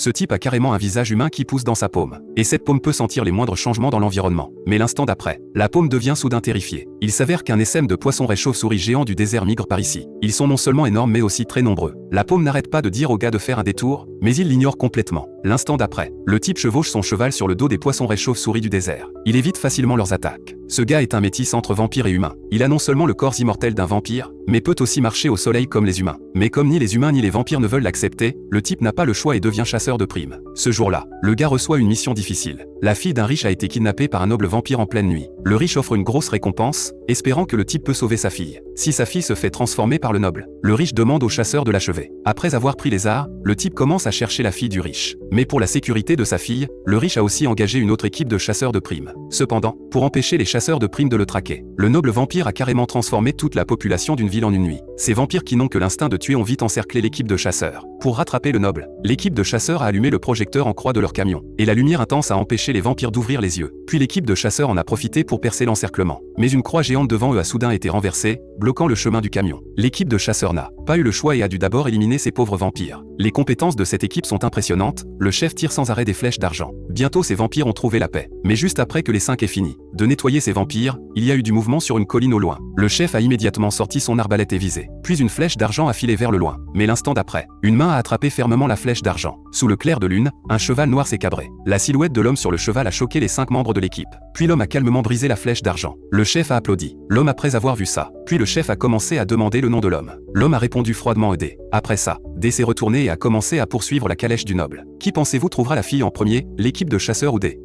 Ce type a carrément un visage humain qui pousse dans sa paume. Et cette paume peut sentir les moindres changements dans l'environnement. Mais l'instant d'après, la paume devient soudain terrifiée. Il s'avère qu'un essaim de poissons chauves-souris géants du désert migre par ici. Ils sont non seulement énormes mais aussi très nombreux. La paume n'arrête pas de dire au gars de faire un détour, mais il l'ignore complètement. L'instant d'après, le type chevauche son cheval sur le dos des poissons chauves-souris du désert. Il évite facilement leurs attaques. Ce gars est un métis entre vampire et humain. Il a non seulement le corps immortel d'un vampire, mais peut aussi marcher au soleil comme les humains. Mais comme ni les humains ni les vampires ne veulent l'accepter, le type n'a pas le choix et devient chasseur de primes. Ce jour-là, le gars reçoit une mission difficile. La fille d'un riche a été kidnappée par un noble vampire en pleine nuit. Le riche offre une grosse récompense, espérant que le type peut sauver sa fille. Si sa fille se fait transformer par le noble, le riche demande au chasseur de l'achever. Après avoir pris les arts, le type commence à chercher la fille du riche. Mais pour la sécurité de sa fille, le riche a aussi engagé une autre équipe de chasseurs de primes. Cependant, pour empêcher les chasseurs de primes de le traquer, le noble vampire a carrément transformé toute la population d'une ville en une nuit. Ces vampires qui n'ont que l'instinct de tuer ont vite encerclé l'équipe de chasseurs. Pour rattraper le noble, l'équipe de chasseurs a allumé le projecteur en croix de leur camion, et la lumière intense a empêché les vampires d'ouvrir les yeux. Puis l'équipe de chasseurs en a profité pour percer l'encerclement. Mais une croix géante devant eux a soudain été renversée, bloquant le chemin du camion. L'équipe de chasseurs n'a pas eu le choix et a dû d'abord éliminer ces pauvres vampires. Les compétences de cette équipe sont impressionnantes, le chef tire sans arrêt des flèches d'argent. Bientôt ces vampires ont trouvé la paix. Mais juste après que les 5 aient fini de nettoyer ces vampires, il y a eu du mouvement sur une colline au loin. Le chef a immédiatement sorti son arbalète et visé. Puis une flèche d'argent a filé vers le loin. Mais l'instant d'après, une main a attrapé fermement la flèche d'argent. Sous le clair de lune, un cheval noir s'est cabré. La silhouette de l'homme sur le cheval a choqué les 5 membres de l'équipe. Puis l'homme a calmement brisé la flèche d'argent. Le chef a applaudi. L'homme après avoir vu ça. Puis le chef a commencé à demander le nom de l'homme. L'homme a répondu froidement D. Après ça, D s'est retourné et a commencé à poursuivre la calèche du noble. Qui pensez-vous trouvera la fille en premier, l'équipe de chasseurs ou D?